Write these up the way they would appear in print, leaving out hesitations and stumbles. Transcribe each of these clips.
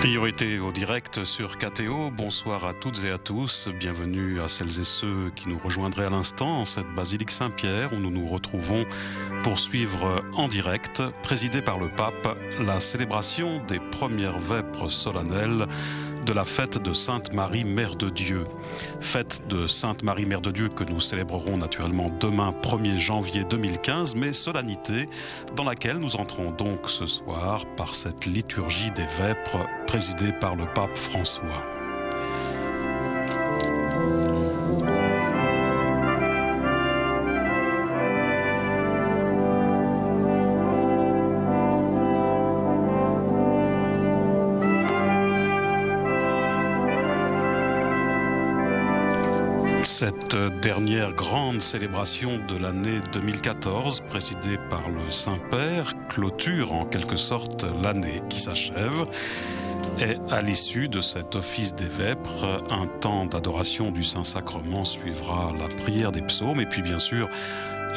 Priorité au direct sur KTO. Bonsoir à toutes et à tous. Bienvenue à celles et ceux qui nous rejoindraient à l'instant en cette basilique Saint-Pierre où nous nous retrouvons pour suivre en direct, présidée par le pape, la célébration des premières vêpres solennelles de la fête de Sainte Marie, Mère de Dieu. Fête de Sainte Marie, Mère de Dieu que nous célébrerons naturellement demain 1er janvier 2015, mais solennité dans laquelle nous entrons donc ce soir par cette liturgie des vêpres présidée par le pape François. Cette dernière grande célébration de l'année 2014, présidée par le Saint-Père, clôture en quelque sorte l'année qui s'achève. Et à l'issue de cet office des vêpres, un temps d'adoration du Saint-Sacrement suivra la prière des psaumes et puis bien sûr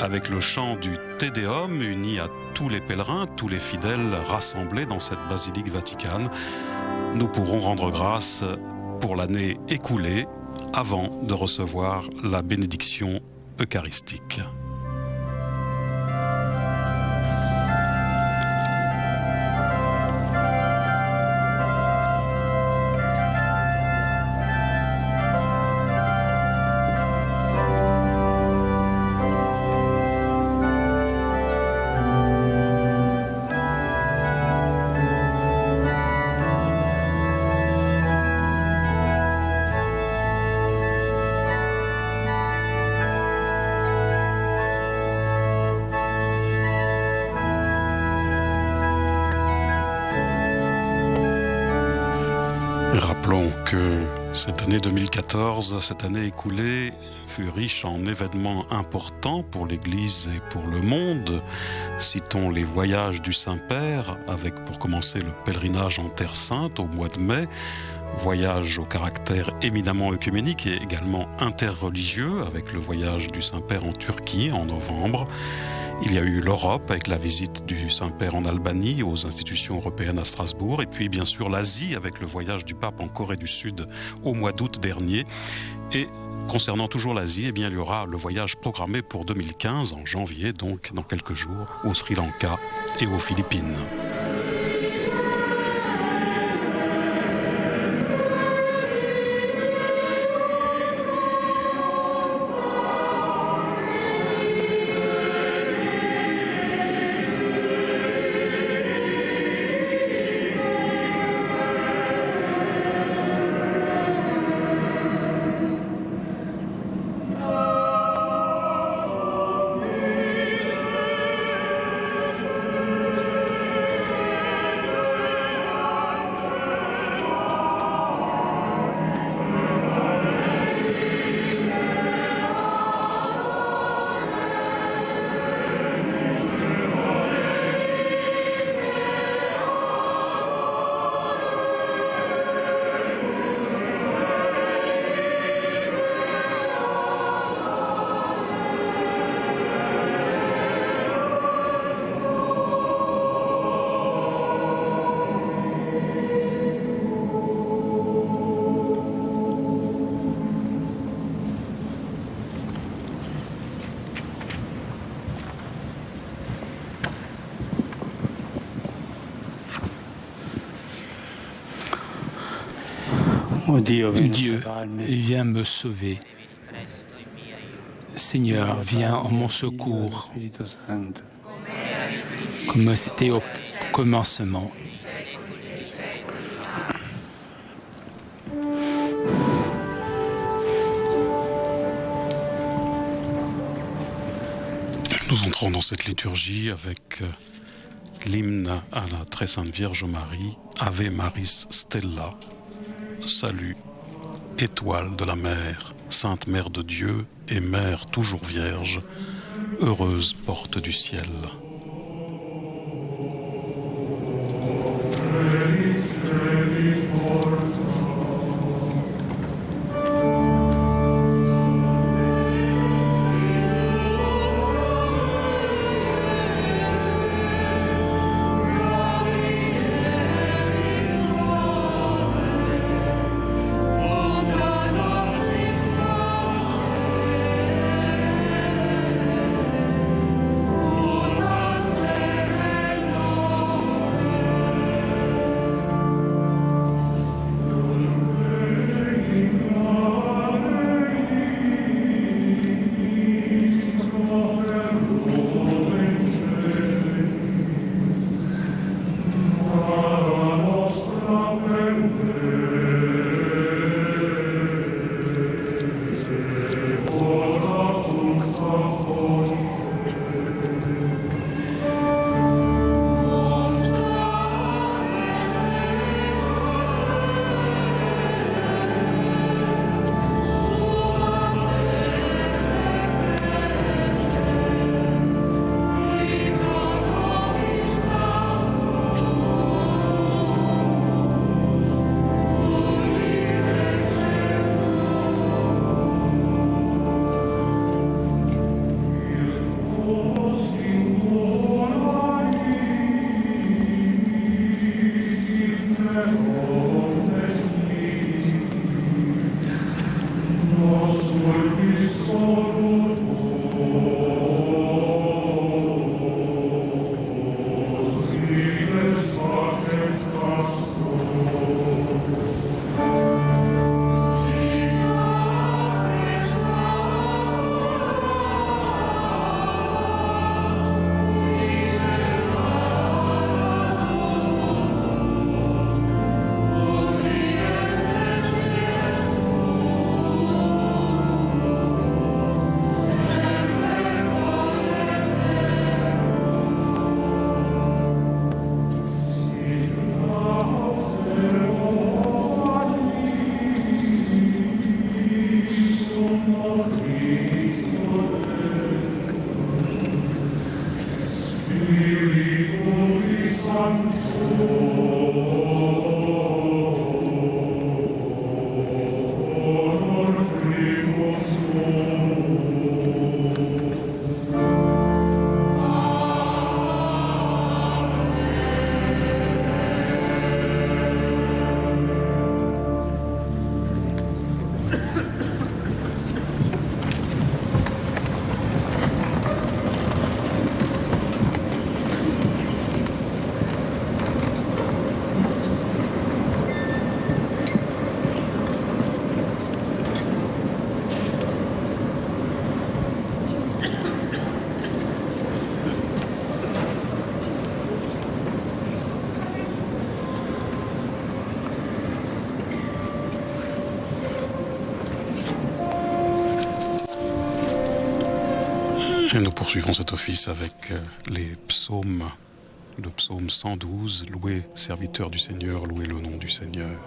avec le chant du Te Deum uni à tous les pèlerins, tous les fidèles rassemblés dans cette basilique vaticane, nous pourrons rendre grâce pour l'année écoulée avant de recevoir la bénédiction eucharistique. Rappelons que cette année 2014, cette année écoulée, fut riche en événements importants pour l'Église et pour le monde. Citons les voyages du Saint-Père, avec pour commencer le pèlerinage en Terre Sainte au mois de mai, voyage au caractère éminemment œcuménique et également interreligieux, avec le voyage du Saint-Père en Turquie en novembre. Il y a eu l'Europe avec la visite du Saint-Père en Albanie, aux institutions européennes à Strasbourg, et puis bien sûr l'Asie avec le voyage du pape en Corée du Sud au mois d'août dernier. Et concernant toujours l'Asie, eh bien, il y aura le voyage programmé pour 2015, en janvier, donc dans quelques jours, au Sri Lanka et aux Philippines. Dieu, viens me sauver. Seigneur, viens en mon secours, comme c'était au commencement. Nous entrons dans cette liturgie avec l'hymne à la très sainte Vierge Marie, Ave Maris Stella. Salut, étoile de la mer, sainte Mère de Dieu et Mère toujours vierge, heureuse porte du ciel. Et nous poursuivons cet office avec les psaumes, le psaume 112, louez serviteur du Seigneur, louez le nom du Seigneur.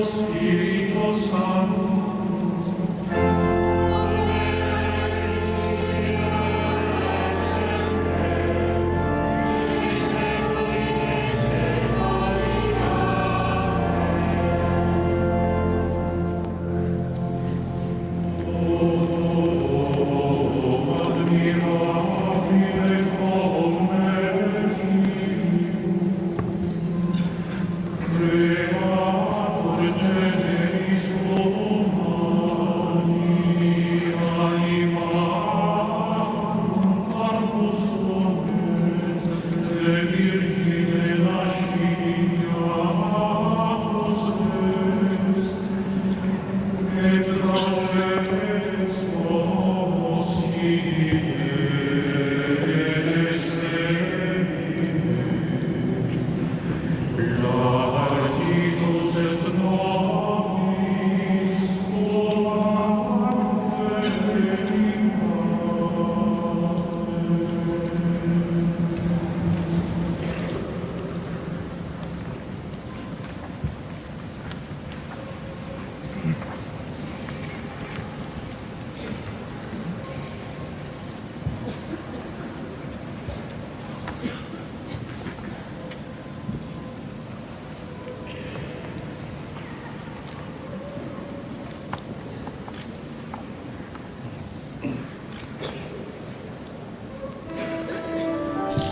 Spirito Santo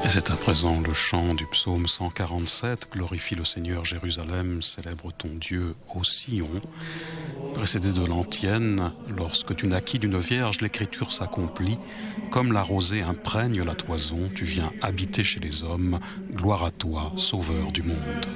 Et c'est à présent le chant du psaume 147, Glorifie le Seigneur Jérusalem, célèbre ton Dieu ô Sion, précédé de l'antienne, lorsque tu naquis d'une vierge, l'écriture s'accomplit, comme la rosée imprègne la toison, tu viens habiter chez les hommes, gloire à toi, sauveur du monde.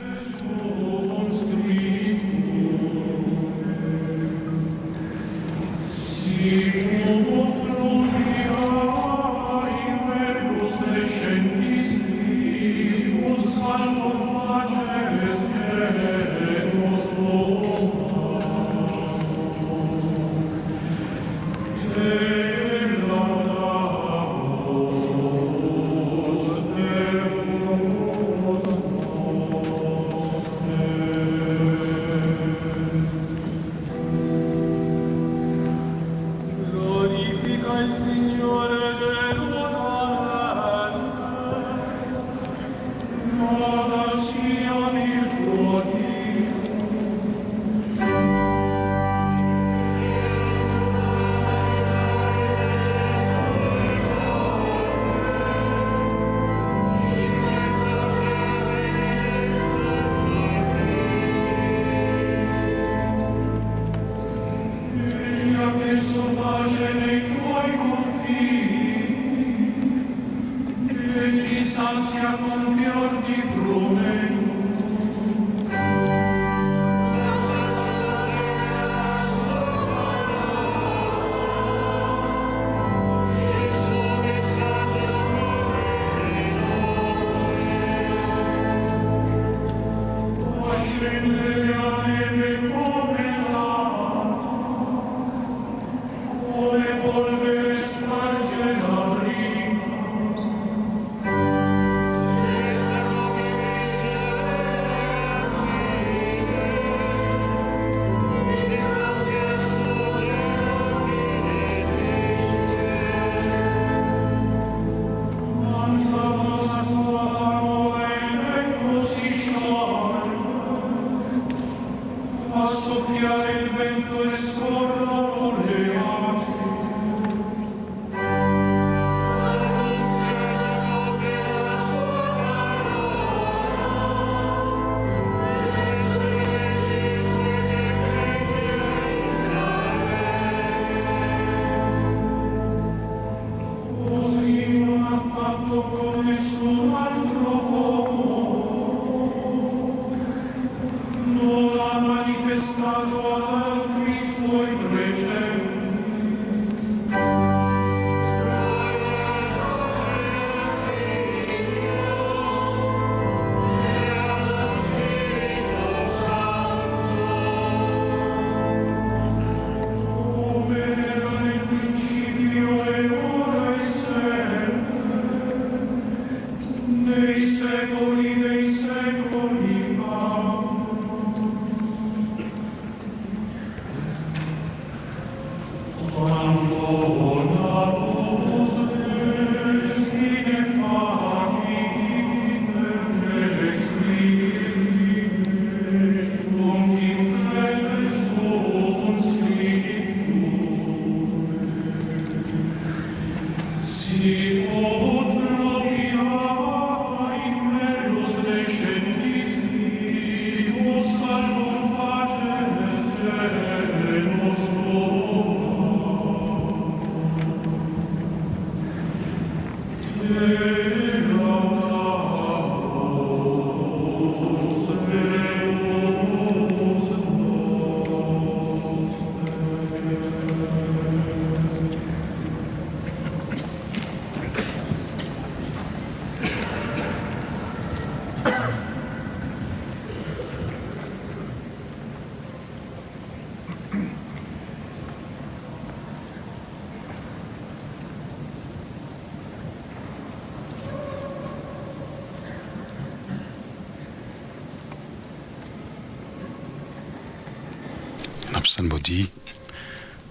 La psalmodie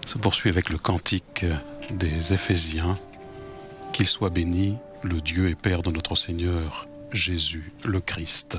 se poursuit avec le cantique des Éphésiens. Qu'il soit béni, le Dieu et Père de notre Seigneur, Jésus le Christ.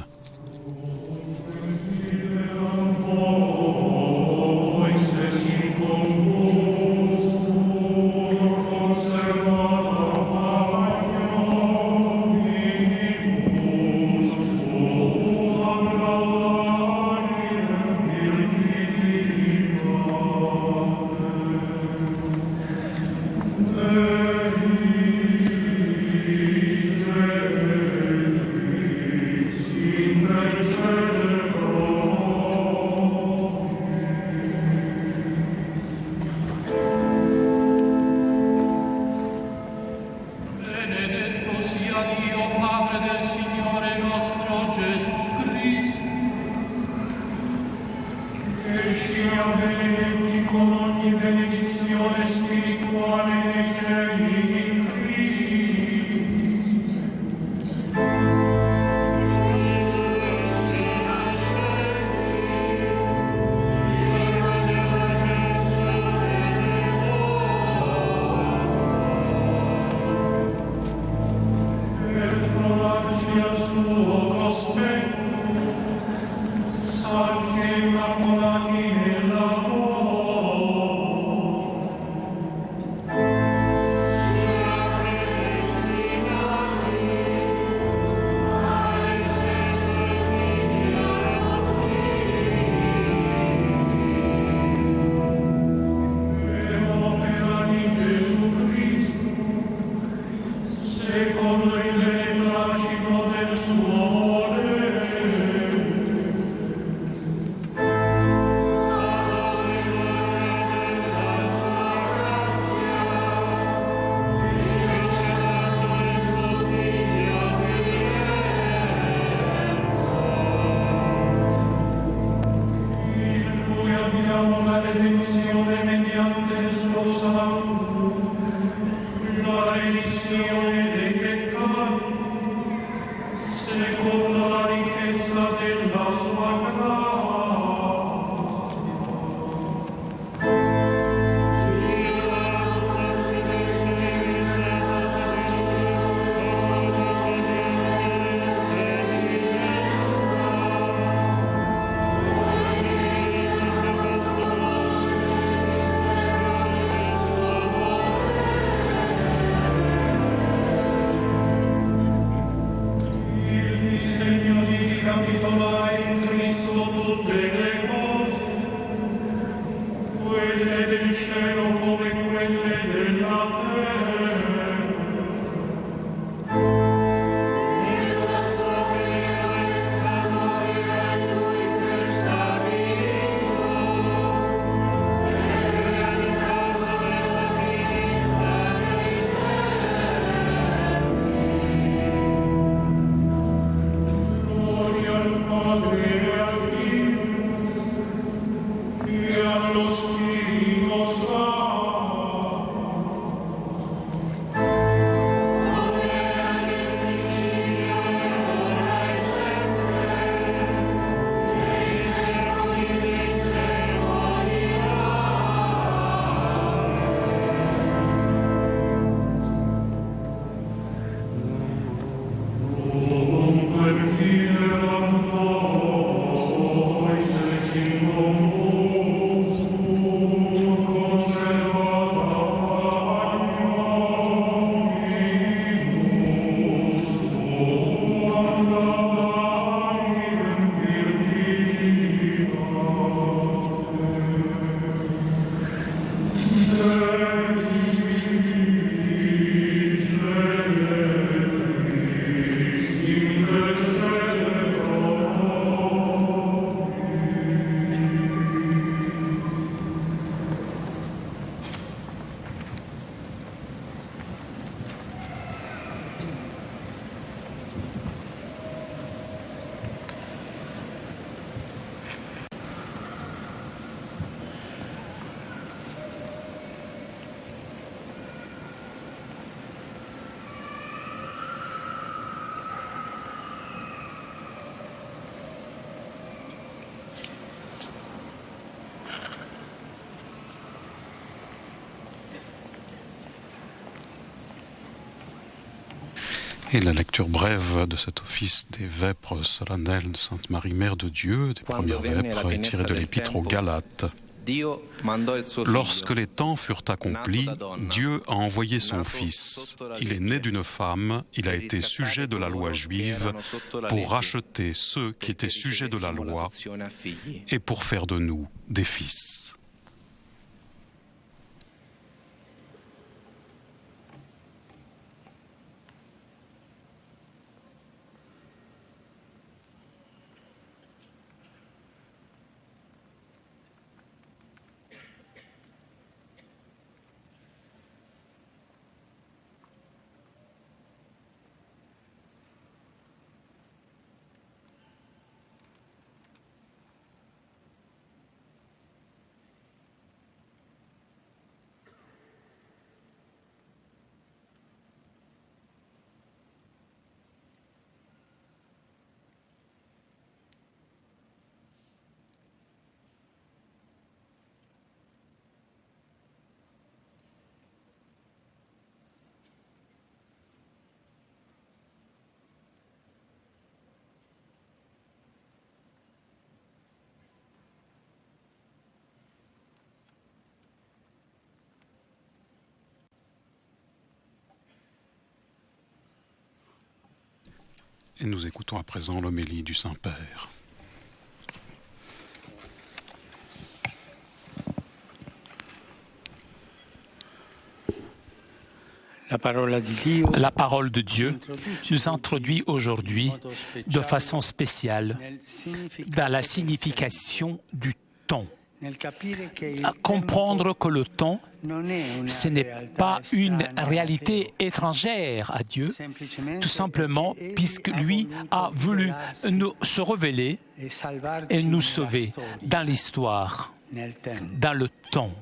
Et la lecture brève de cet office des vêpres solennelles de Sainte Marie, Mère de Dieu, des premières vêpres, est tirée de l'Épître aux Galates. Lorsque les temps furent accomplis, Dieu a envoyé son Fils. Il est né d'une femme, il a été sujet de la loi juive pour racheter ceux qui étaient sujets de la loi et pour faire de nous des fils. Et nous écoutons à présent l'homélie du Saint-Père. La parole de Dieu nous introduit aujourd'hui de façon spéciale dans la signification du temps. À comprendre que le temps, ce n'est pas une réalité étrangère à Dieu, tout simplement puisque lui a voulu se révéler et nous sauver dans l'histoire, dans le temps.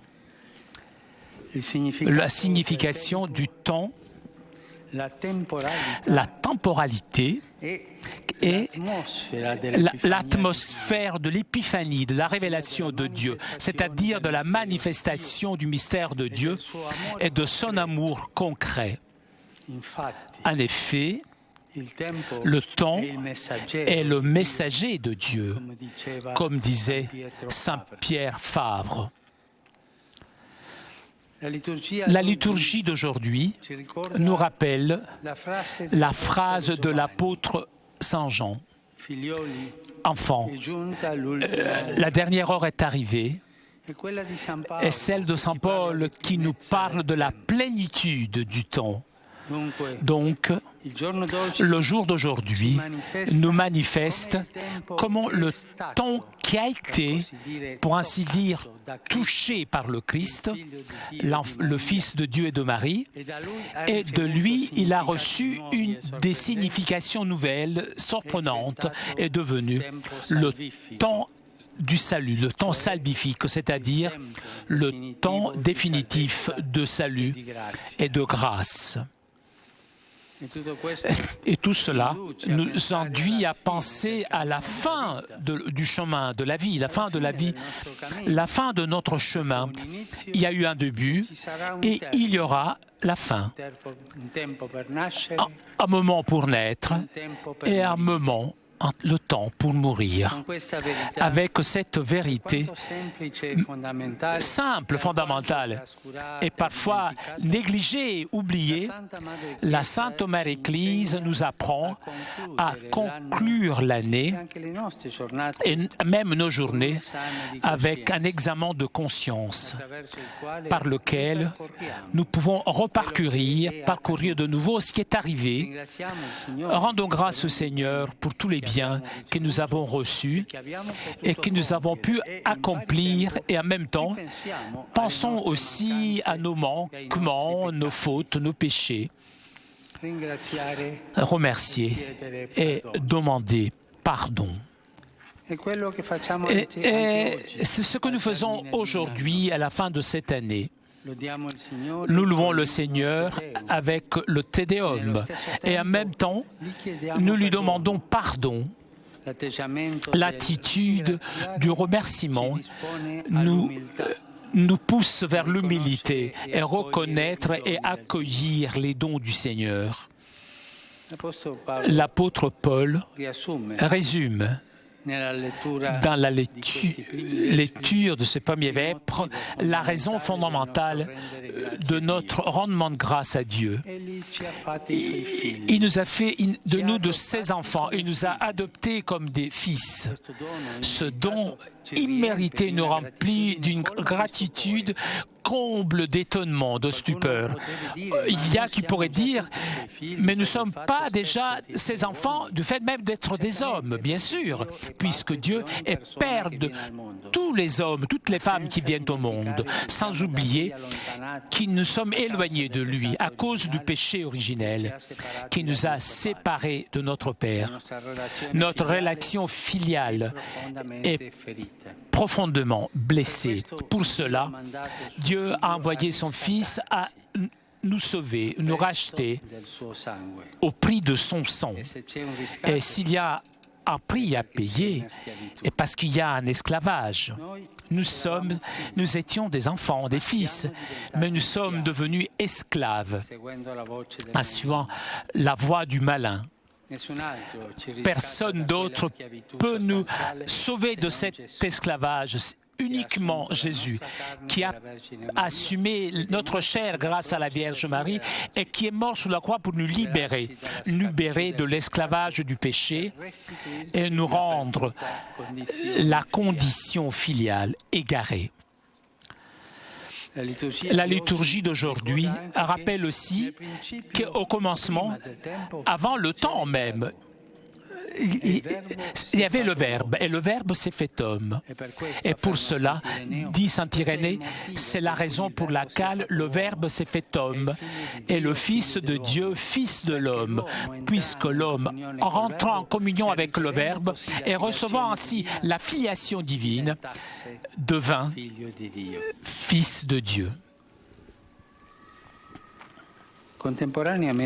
La signification du temps, la temporalité et l'atmosphère de l'épiphanie, de la révélation de Dieu, c'est-à-dire de la manifestation du mystère de Dieu et de son amour concret. En effet, le temps est le messager de Dieu, comme disait Saint Pierre Favre. La liturgie d'aujourd'hui nous rappelle la phrase de l'apôtre Saint Jean. Enfants, la dernière heure est arrivée, et celle de Saint Paul qui nous parle de la plénitude du temps. Donc, le jour d'aujourd'hui nous manifeste comment le temps qui a été, pour ainsi dire, touché par le Christ, le Fils de Dieu et de Marie, et de lui, il a reçu une des significations nouvelles, surprenantes, est devenu le temps du salut, le temps salvifique, c'est-à-dire le temps définitif de salut et de grâce. Et tout cela nous induit à penser à la fin du chemin de la vie, la fin de la vie, la fin de notre chemin. Il y a eu un début et il y aura la fin. Un moment pour naître et un moment, le temps pour mourir. Avec cette vérité simple, fondamentale, et parfois négligée, oubliée, la Sainte Mère Église nous apprend à conclure l'année et même nos journées avec un examen de conscience par lequel nous pouvons parcourir de nouveau ce qui est arrivé. Rendons grâce au Seigneur pour tous les biens que nous avons reçus et que nous avons pu accomplir, et en même temps, pensons aussi à nos manquements, nos fautes, nos péchés. Remercier et demander pardon. Et c'est ce que nous faisons aujourd'hui à la fin de cette année. Nous louons le Seigneur avec le Te Deum et en même temps, nous lui demandons pardon. L'attitude du remerciement nous pousse vers l'humilité et reconnaître et accueillir les dons du Seigneur. L'apôtre Paul résume dans la lecture de ce premier vêpres la raison fondamentale de notre rendement de grâce à Dieu. Il nous a fait de nous de ses enfants, il nous a adoptés comme des fils. Ce don immérité nous remplit d'une gratitude comble d'étonnement, de stupeur. Il y a qui pourraient dire, mais nous ne sommes pas déjà ses enfants du fait même d'être des hommes, bien sûr, puisque Dieu est Père de tous les hommes, toutes les femmes qui viennent au monde, sans oublier qu'ils nous sommes éloignés de lui à cause du péché originel qui nous a séparés de notre Père. Notre relation filiale est profondément blessée. Pour cela, Dieu a envoyé son Fils à nous sauver, nous racheter au prix de son sang. Et s'il y a un prix à payer, et parce qu'il y a un esclavage, nous étions des enfants, des fils, mais nous sommes devenus esclaves en suivant la voie du malin. Personne d'autre peut nous sauver de cet esclavage uniquement Jésus, qui a assumé notre chair grâce à la Vierge Marie et qui est mort sur la croix pour nous libérer de l'esclavage du péché et nous rendre la condition filiale égarée. La liturgie d'aujourd'hui rappelle aussi qu'au commencement, avant le temps même, il y avait le Verbe, et le Verbe s'est fait homme. Et pour cela, dit saint Irénée, c'est la raison pour laquelle le Verbe s'est fait homme, et le Fils de Dieu, Fils de l'homme, puisque l'homme, en rentrant en communion avec le Verbe et recevant ainsi la filiation divine, devint Fils de Dieu.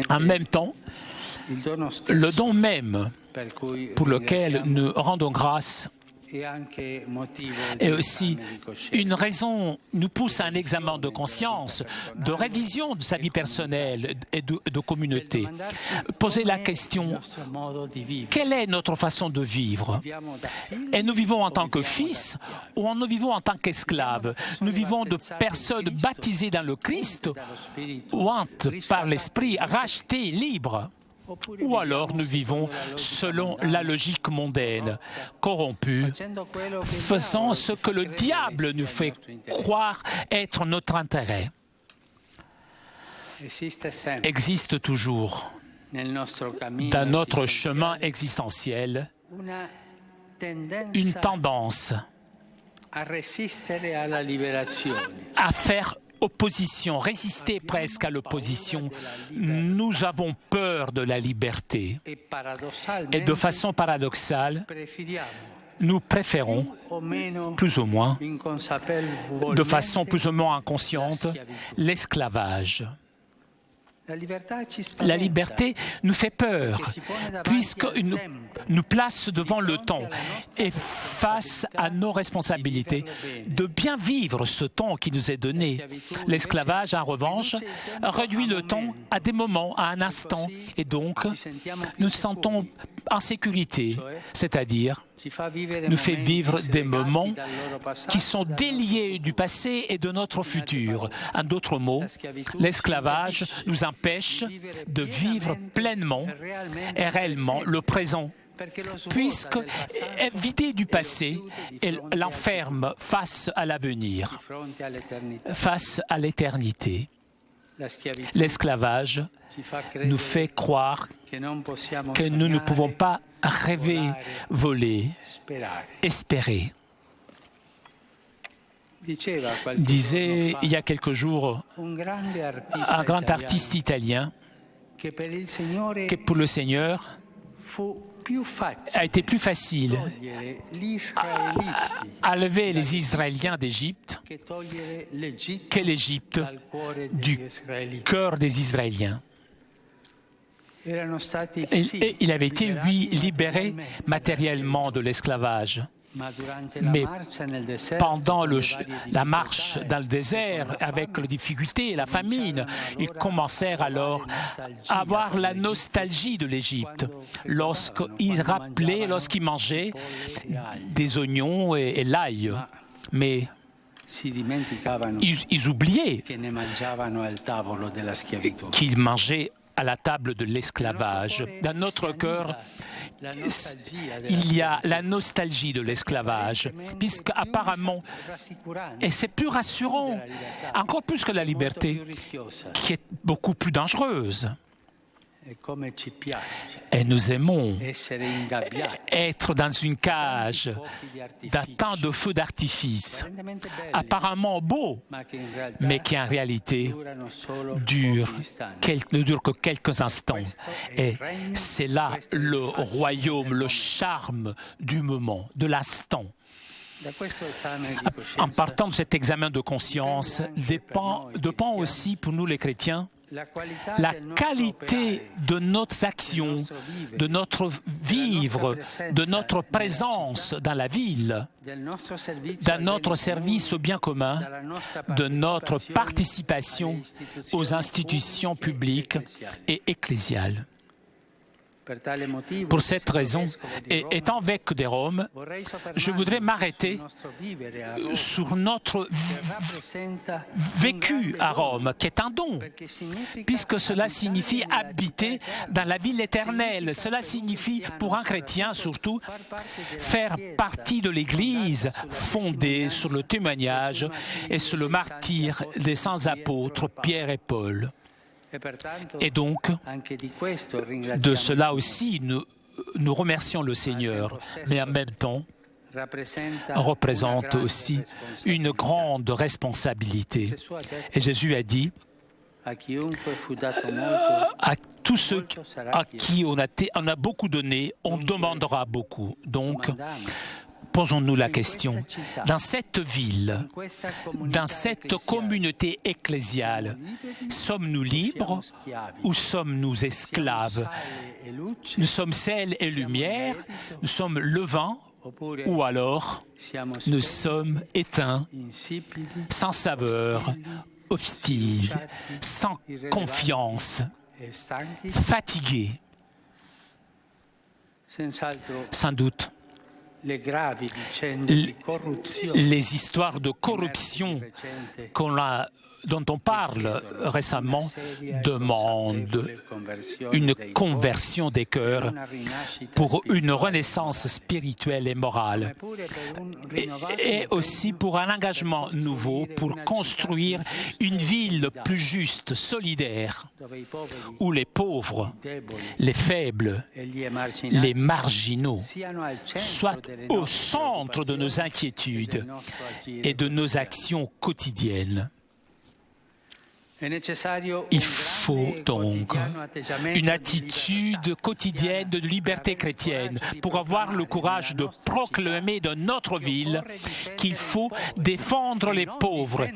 En même temps, le don même pour lequel nous rendons grâce est aussi une raison, nous pousse à un examen de conscience, de révision de sa vie personnelle et de communauté. Poser la question, quelle est notre façon de vivre? Et nous vivons en tant que fils ou nous vivons en tant qu'esclaves? Nous vivons de personnes baptisées dans le Christ ou par l'Esprit, rachetées, libres? Ou alors nous vivons selon la logique mondaine, corrompue, faisant ce que le diable nous fait croire être notre intérêt. Existe toujours dans notre chemin existentiel une tendance à faire opposition, résister presque à l'opposition. Nous avons peur de la liberté. Et de façon paradoxale, nous préférons, plus ou moins, de façon plus ou moins inconsciente, l'esclavage. La liberté nous fait peur, puisqu'elle nous place devant le temps et face à nos responsabilités de bien vivre ce temps qui nous est donné. L'esclavage, en revanche, réduit le temps à des moments, à un instant, et donc nous nous sentons en sécurité, c'est-à-dire nous fait vivre des moments qui sont déliés du passé et de notre futur. En d'autres mots, l'esclavage nous empêche de vivre pleinement et réellement le présent, puisque vidé du passé, elle l'enferme face à l'avenir, face à l'éternité. L'esclavage nous fait croire que nous ne pouvons pas rêver, voler, espérer. Disait il y a quelques jours un grand artiste italien que pour le Seigneur a été plus facile à lever les Israéliens d'Égypte que l'Égypte du cœur des Israéliens. Et il avait été, lui, libéré matériellement de l'esclavage. Mais pendant la marche dans le désert, avec les difficultés et la famine, ils commencèrent alors à avoir la nostalgie de l'Égypte. Lorsqu'ils mangeaient des oignons et l'ail. Mais ils oubliaient qu'ils mangeaient à la table de l'esclavage. Dans notre cœur, il y a la nostalgie de l'esclavage, puisqu'apparemment, et c'est plus rassurant, encore plus que la liberté, qui est beaucoup plus dangereuse. Et nous aimons être dans une cage d'un temps de feux d'artifice, apparemment beau, mais qui en réalité ne dure que quelques instants. Et c'est là le royaume, le charme du moment, de l'instant. En partant de cet examen de conscience, dépend aussi pour nous les chrétiens la qualité de nos actions, de notre vivre, de notre présence dans la ville, dans notre service au bien commun, de notre participation aux institutions publiques et ecclésiales. Pour cette raison, et étant évêque de Rome, je voudrais m'arrêter sur notre vécu à Rome, qui est un don, puisque cela signifie habiter dans la ville éternelle. Cela signifie, pour un chrétien surtout, faire partie de l'Église fondée sur le témoignage et sur le martyre des saints apôtres Pierre et Paul. Et donc, de cela aussi, nous remercions le Seigneur, mais en même temps, représente aussi une grande responsabilité. Et Jésus a dit à tous ceux à qui on a beaucoup donné, on demandera beaucoup. Donc, posons-nous la question, dans cette ville, dans cette communauté ecclésiale, sommes-nous libres ou sommes-nous esclaves? Nous sommes sel et lumière, nous sommes le vent, ou alors nous sommes éteints, sans saveur, hostiles, sans confiance, fatigués. Sans doute, les histoires de corruption dont on parle récemment demandent une conversion des cœurs pour une renaissance spirituelle et morale, et aussi pour un engagement nouveau pour construire une ville plus juste, solidaire, où les pauvres, les faibles, les marginaux soient au centre de nos inquiétudes et de nos actions quotidiennes. Il faut donc une attitude quotidienne de liberté chrétienne pour avoir le courage de proclamer dans notre ville qu'il faut défendre les pauvres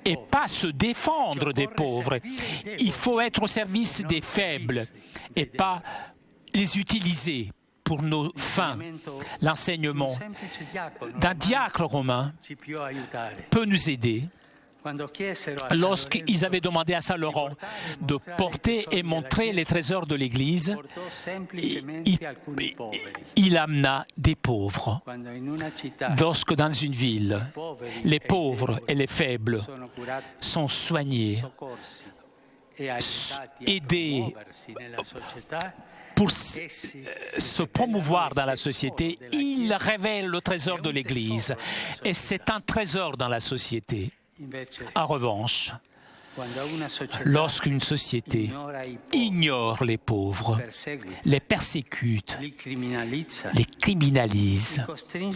et pas se défendre des pauvres. Il faut être au service des faibles et pas les utiliser pour nos fins. L'enseignement d'un diacre romain peut nous aider. Lorsqu'ils avaient demandé à Saint Laurent de porter et montrer les trésors de l'Église, il amena des pauvres. Lorsque dans une ville, les pauvres et les faibles sont soignés, aidés pour se promouvoir dans la société, il révèle le trésor de l'Église. Et c'est un trésor dans la société. En revanche, lorsqu'une société ignore les pauvres, les persécute, les criminalise,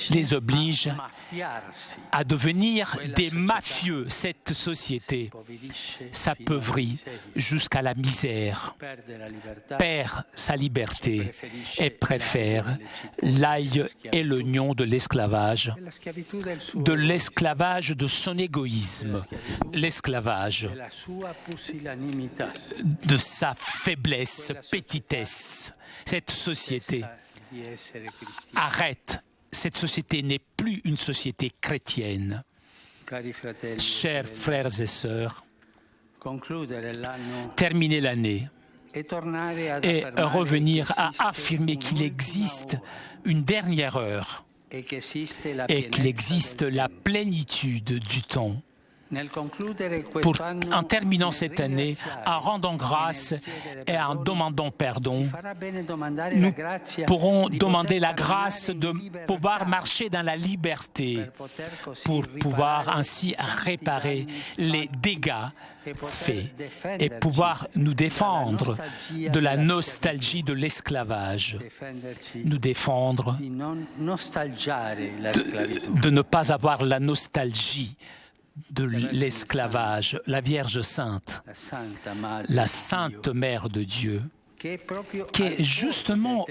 les oblige à devenir des mafieux, cette société s'appauvrit jusqu'à la misère, perd sa liberté et préfère l'ail et l'oignon de l'esclavage de son égoïsme, l'esclavage de sa faiblesse, petitesse. Cette société arrête. Cette société n'est plus une société chrétienne. Chers frères et sœurs, terminer l'année et revenir à affirmer qu'il existe une dernière heure et qu'il existe la plénitude du temps. En terminant cette année, en rendant grâce et en demandant pardon, nous pourrons demander la grâce de pouvoir marcher dans la liberté pour pouvoir ainsi réparer les dégâts faits et pouvoir nous défendre de la nostalgie de l'esclavage, nous défendre de ne pas avoir la nostalgie de l'esclavage, la Vierge Sainte, la Sainte Mère de Dieu, qui est justement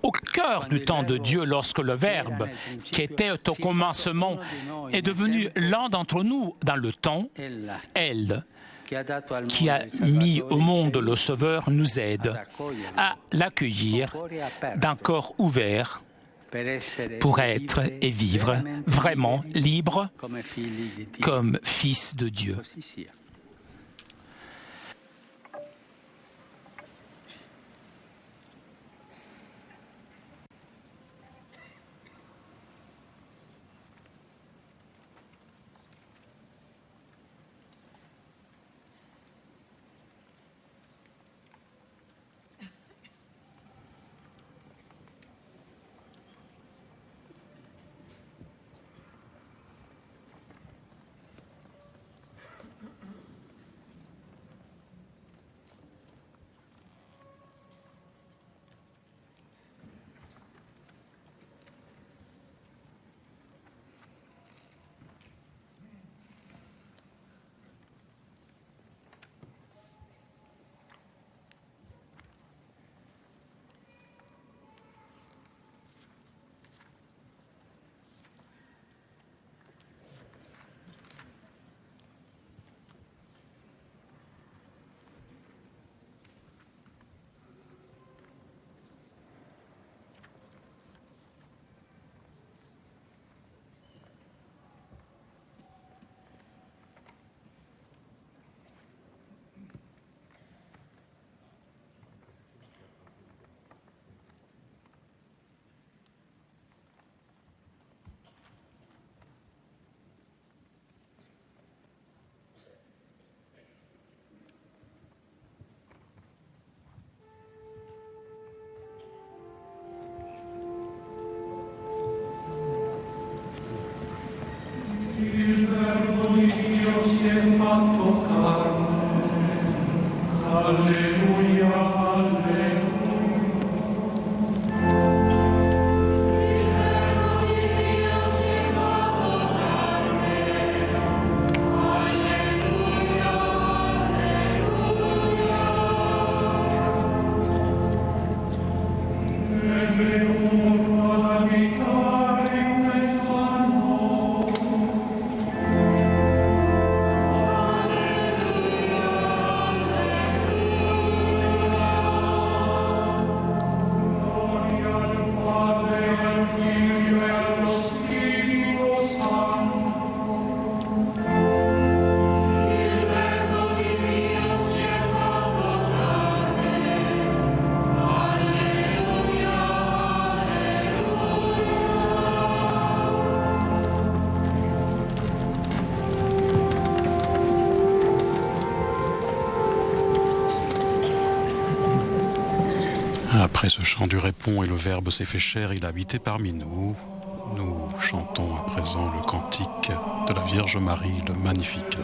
au cœur du temps de Dieu lorsque le Verbe, qui était au commencement, est devenu l'un d'entre nous dans le temps. Elle, qui a mis au monde le Sauveur, nous aide à l'accueillir d'un corps ouvert pour être et vivre vraiment libre comme fils de Dieu. Après ce chant du répond et le Verbe s'est fait chair, il a habité parmi nous. Nous chantons à présent le cantique de la Vierge Marie, le Magnificat.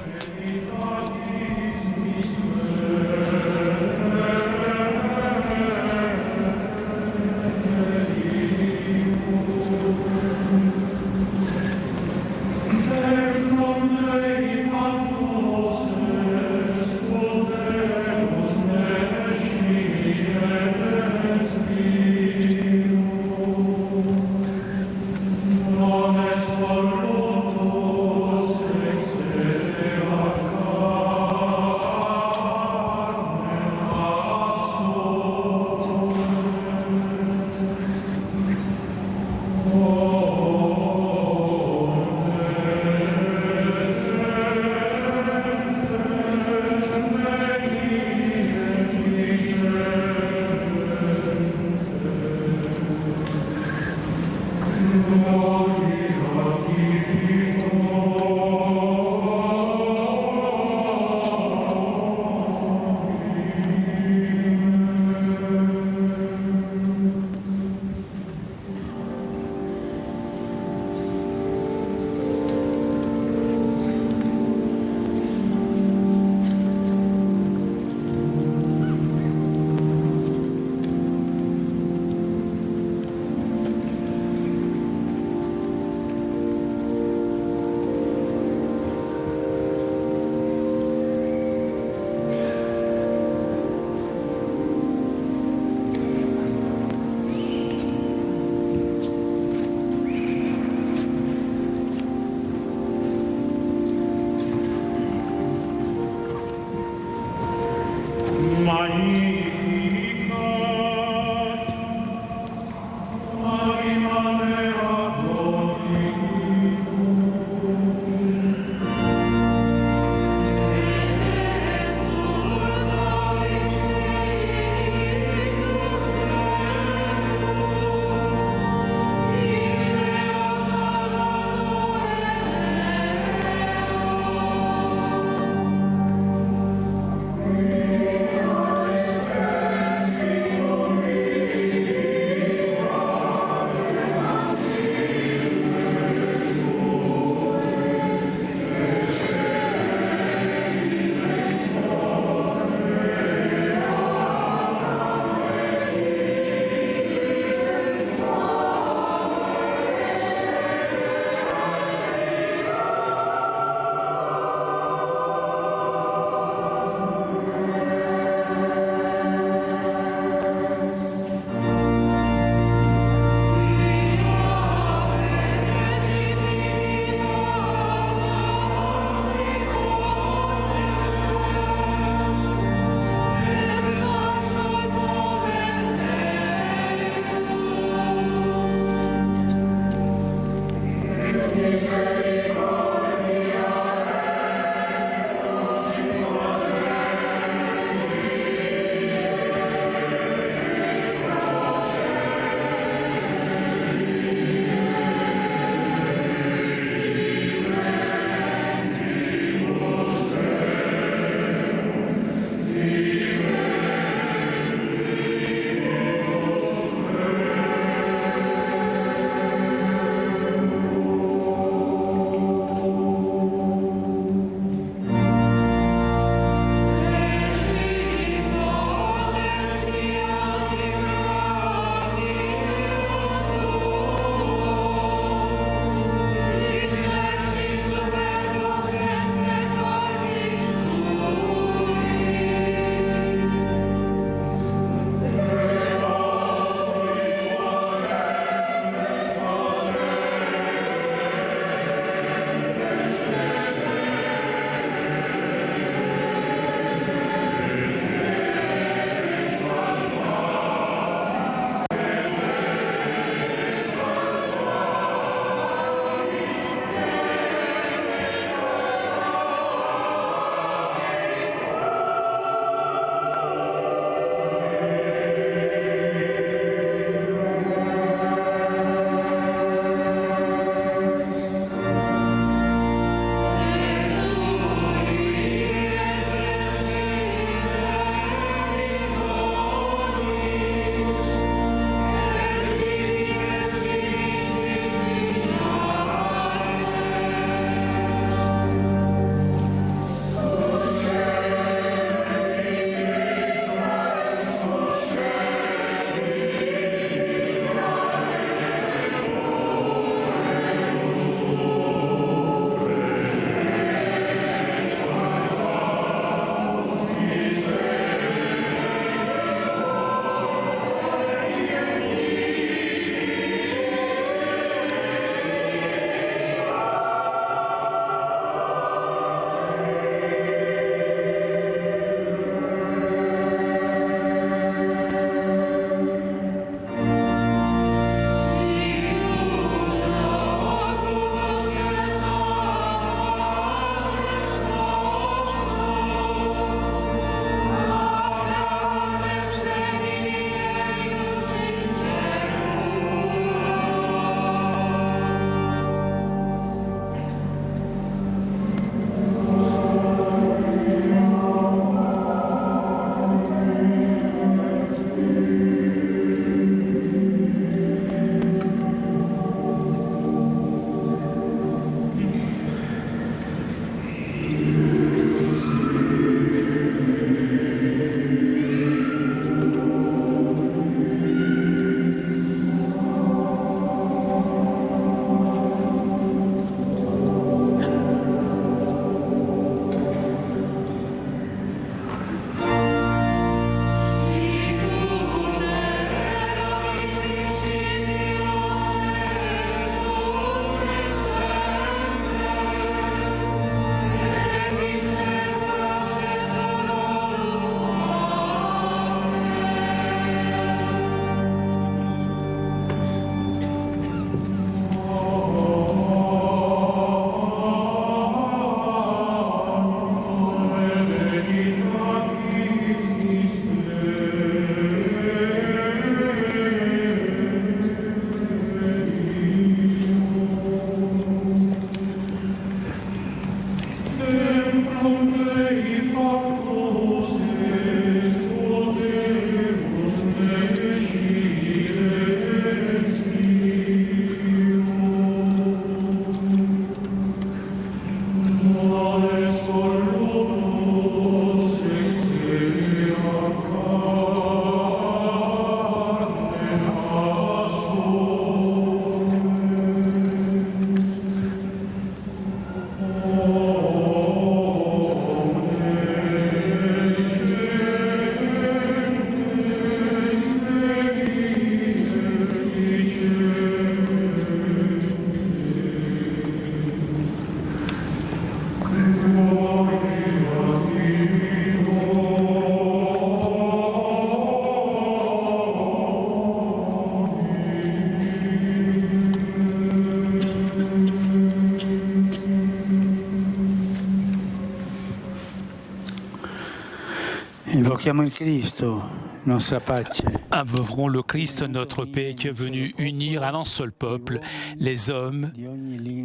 Invochiamo il Cristo, nostra pace. Invoquons le Christ, notre paix, qui est venu unir à un seul peuple, les hommes,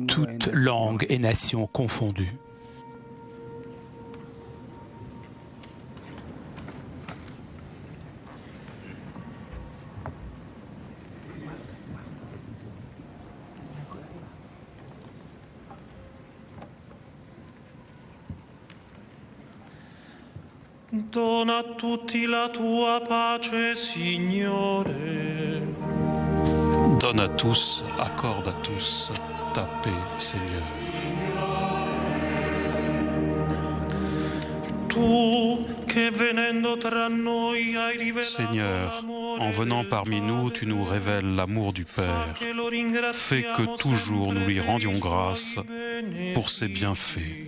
toutes langues et nations confondues. Dona a tutti la tua pace, Signore. Donne à tous, accorde à tous ta paix, Seigneur. Seigneur, en venant parmi nous, tu nous révèles l'amour du Père. Fais que toujours nous lui rendions grâce pour ses bienfaits.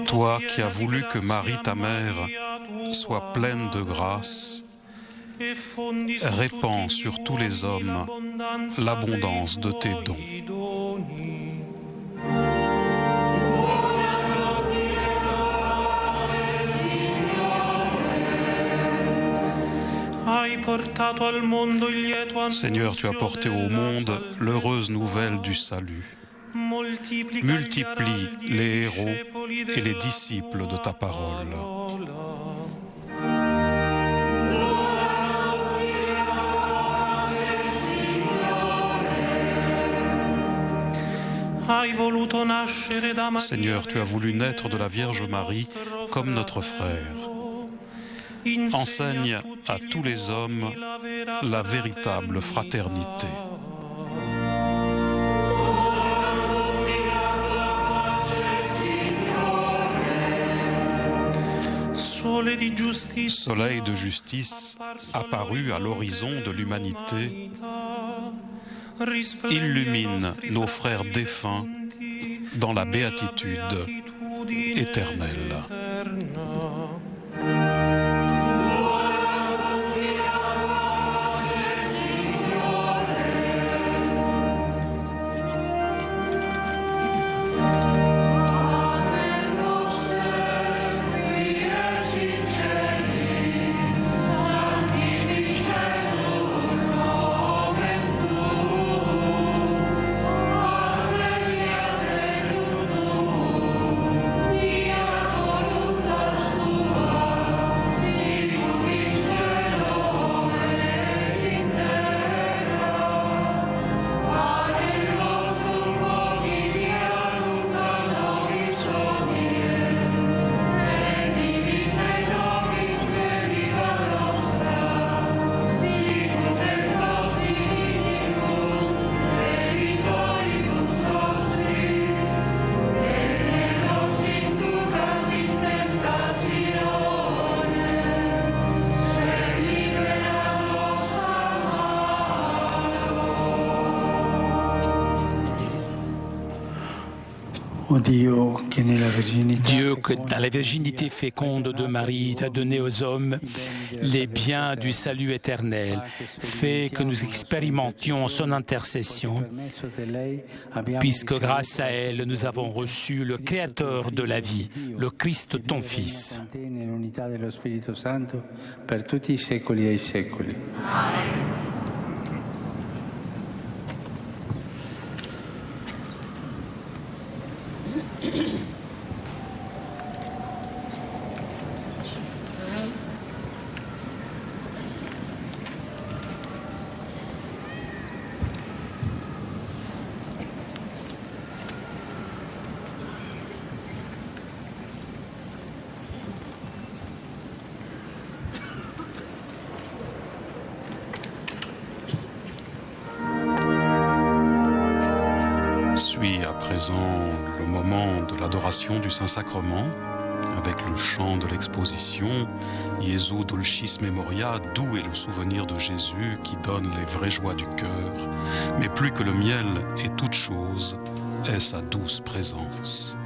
Toi qui as voulu que Marie, ta mère, soit pleine de grâce, répands sur tous les hommes l'abondance de tes dons. Seigneur, tu as porté au monde l'heureuse nouvelle du salut. Multiplie les héros et les disciples de ta parole. Seigneur, tu as voulu naître de la Vierge Marie comme notre frère. Enseigne à tous les hommes la véritable fraternité. Soleil de justice apparu à l'horizon de l'humanité, illumine nos frères défunts dans la béatitude éternelle. Dieu, que dans la virginité féconde de Marie, t'a donné aux hommes les biens du salut éternel, fait que nous expérimentions son intercession, puisque grâce à elle, nous avons reçu le Créateur de la vie, le Christ, ton Fils. Suit à présent le moment de l'adoration du Saint-Sacrement avec le chant de l'exposition Jesu Dulcis Memoria, doux est le souvenir de Jésus qui donne les vraies joies du cœur, mais plus que le miel et toute chose est sa douce présence.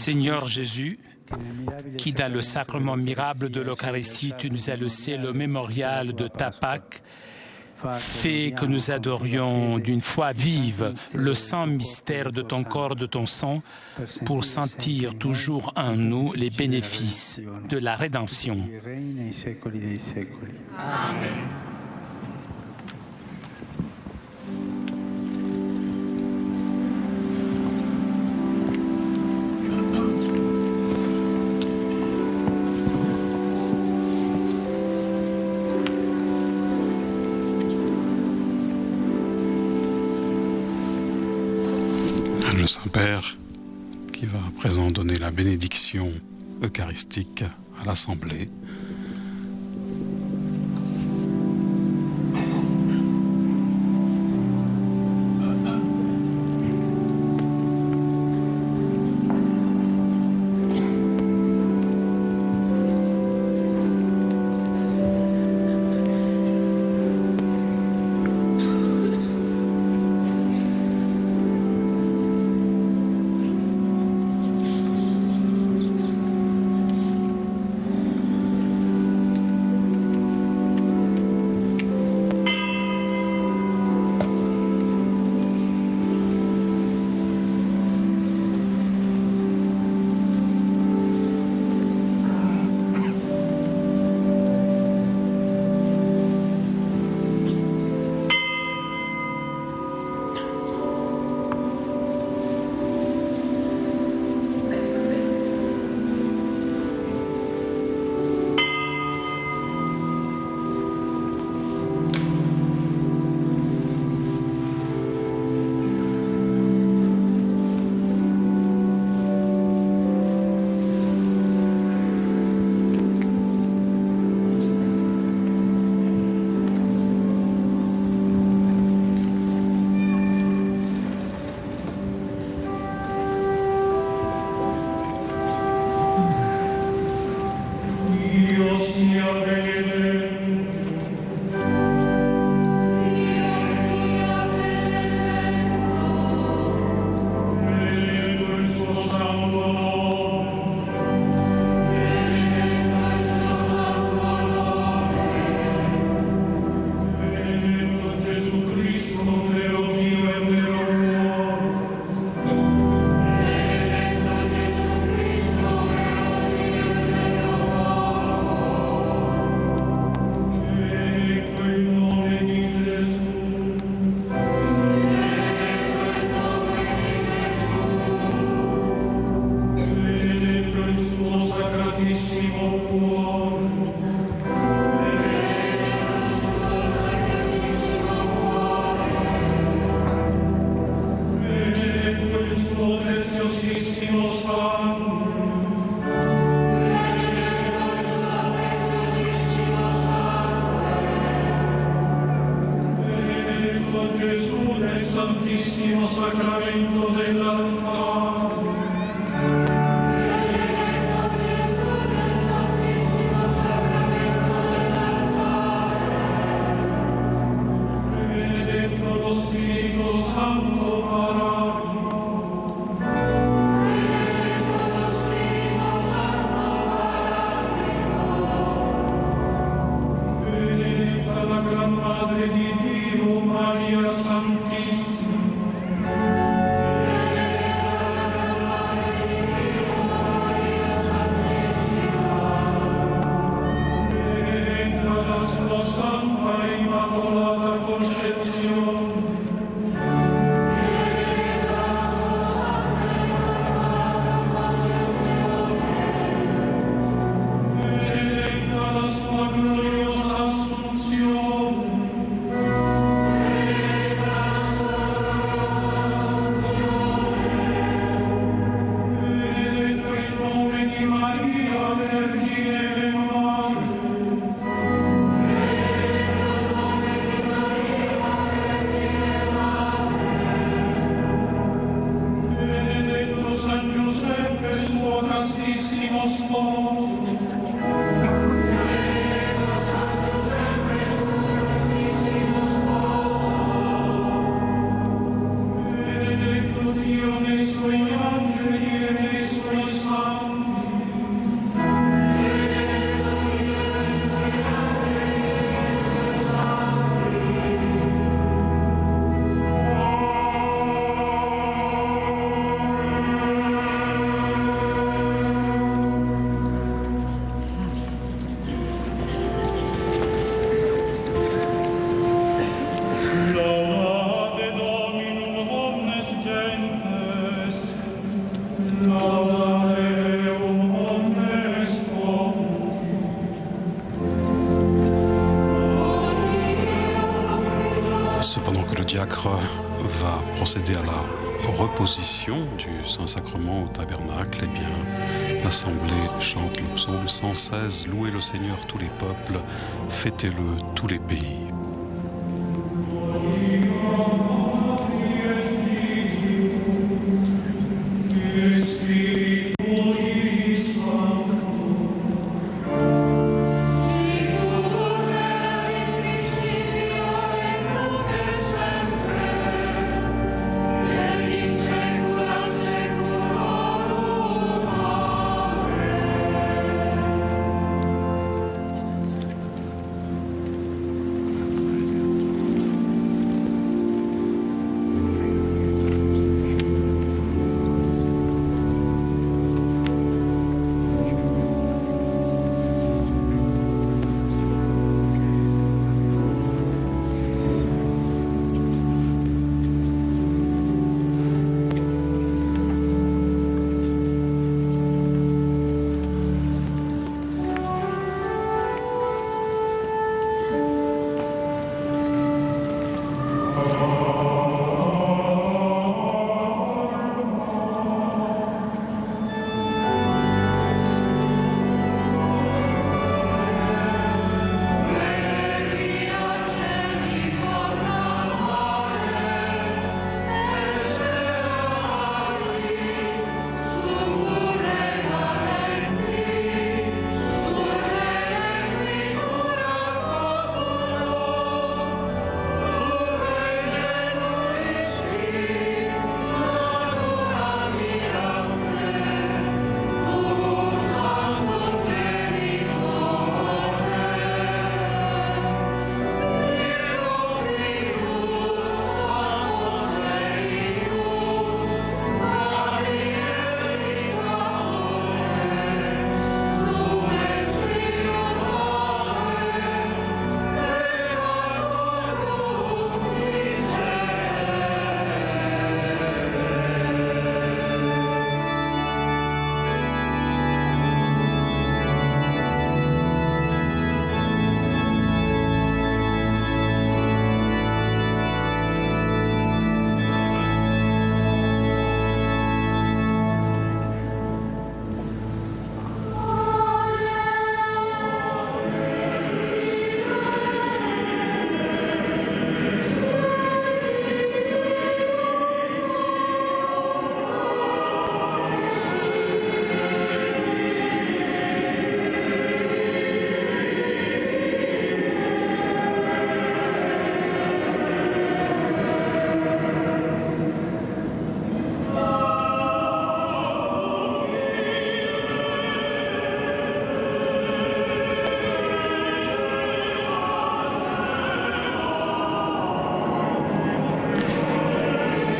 Seigneur Jésus, qui dans le sacrement miracle de l'Eucharistie, tu nous as laissé le mémorial de ta Pâque, fais que nous adorions d'une foi vive le saint mystère de ton corps, de ton sang, pour sentir toujours en nous les bénéfices de la rédemption. Amen. Le Saint-Père qui va à présent donner la bénédiction eucharistique à l'Assemblée. Santissimo Sacramento dell'Altare. Benedetto lo Spirito Santo Paraclito. Benedetto lo Spirito Santo Paraclito. Benedetta la Gran Madre di Dio, Maria Santissima. Santa Immacolata Concezione. Benedetta la sua gloriosa Assunzione. Benedetta la sua gloriosa Assunzione. Benedetto il nome di Maria, Vergine e Madre. San Giuseppe, suo castissimo sposo. Benedetto San Giuseppe, suo castissimo sposo. Benedetto Dio nei suoi angeli e nei suoi santi. Benedetto Dio nei suoi angeli e nei suoi santi. Cependant que le diacre va procéder à la reposition du Saint-Sacrement au tabernacle, eh bien, l'Assemblée chante le psaume 116, « Louez le Seigneur tous les peuples, fêtez-le tous les pays ».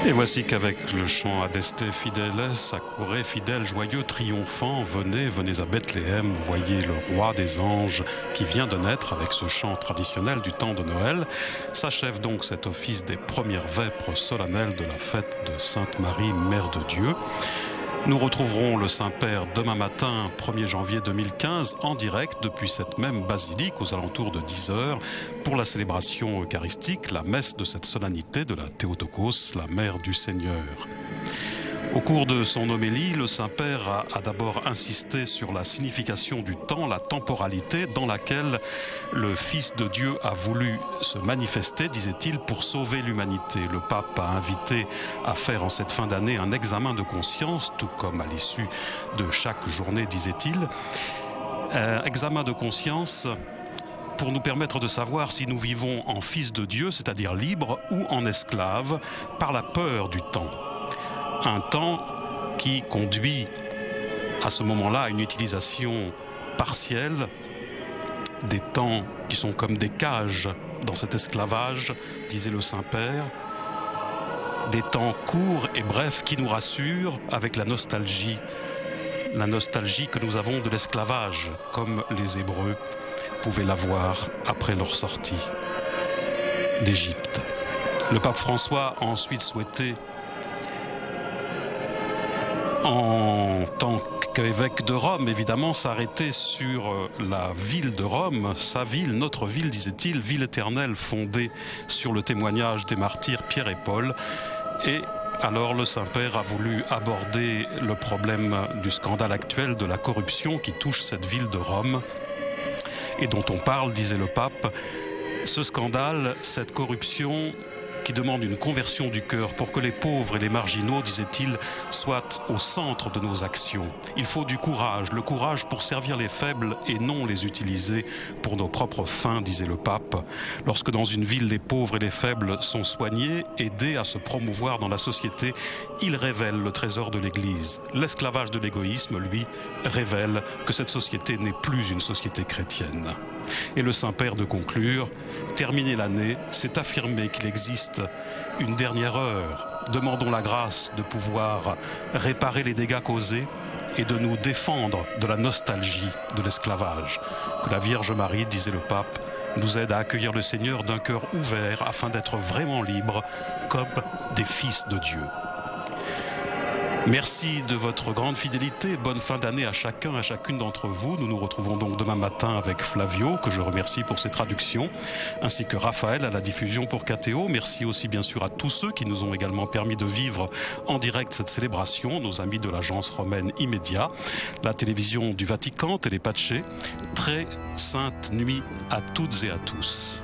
Et voici qu'avec le chant Adeste Fideles, accourez fidèles, joyeux, triomphants, venez, venez à Bethléem, voyez le roi des anges qui vient de naître avec ce chant traditionnel du temps de Noël. S'achève donc cet office des premières vêpres solennelles de la fête de Sainte Marie, Mère de Dieu. Nous retrouverons le Saint-Père demain matin, 1er janvier 2015, en direct depuis cette même basilique aux alentours de 10h pour la célébration eucharistique, la messe de cette solennité de la Théotokos, la Mère du Seigneur. Au cours de son homélie, le Saint-Père a d'abord insisté sur la signification du temps, la temporalité dans laquelle le Fils de Dieu a voulu se manifester, disait-il, pour sauver l'humanité. Le pape a invité à faire en cette fin d'année un examen de conscience, tout comme à l'issue de chaque journée, disait-il. Examen de conscience pour nous permettre de savoir si nous vivons en Fils de Dieu, c'est-à-dire libre, ou en esclave, par la peur du temps. Un temps qui conduit à ce moment-là à une utilisation partielle des temps qui sont comme des cages dans cet esclavage, disait le Saint-Père, des temps courts et brefs qui nous rassurent avec la nostalgie que nous avons de l'esclavage, comme les Hébreux pouvaient l'avoir après leur sortie d'Égypte. Le pape François a ensuite souhaité, en tant qu'évêque de Rome, évidemment, s'arrêter sur la ville de Rome, sa ville, notre ville, disait-il, ville éternelle fondée sur le témoignage des martyrs Pierre et Paul. Et alors le Saint-Père a voulu aborder le problème du scandale actuel de la corruption qui touche cette ville de Rome et dont on parle, disait le pape. Ce scandale, cette corruption qui demande une conversion du cœur pour que les pauvres et les marginaux, disait-il, soient au centre de nos actions. Il faut du courage, le courage pour servir les faibles et non les utiliser pour nos propres fins, disait le pape. Lorsque dans une ville, les pauvres et les faibles sont soignés, aidés à se promouvoir dans la société, ils révèlent le trésor de l'Église. L'esclavage de l'égoïsme, lui, révèle que cette société n'est plus une société chrétienne. Et le Saint-Père de conclure, terminer l'année, c'est affirmer qu'il existe une dernière heure. Demandons la grâce de pouvoir réparer les dégâts causés et de nous défendre de la nostalgie de l'esclavage. Que la Vierge Marie, disait le pape, nous aide à accueillir le Seigneur d'un cœur ouvert afin d'être vraiment libres comme des fils de Dieu. Merci de votre grande fidélité. Bonne fin d'année à chacun, à chacune d'entre vous. Nous nous retrouvons donc demain matin avec Flavio, que je remercie pour ses traductions, ainsi que Raphaël à la diffusion pour KTO. Merci aussi bien sûr à tous ceux qui nous ont également permis de vivre en direct cette célébration, nos amis de l'agence romaine Immédia, la télévision du Vatican, Télépaché. Très sainte nuit à toutes et à tous.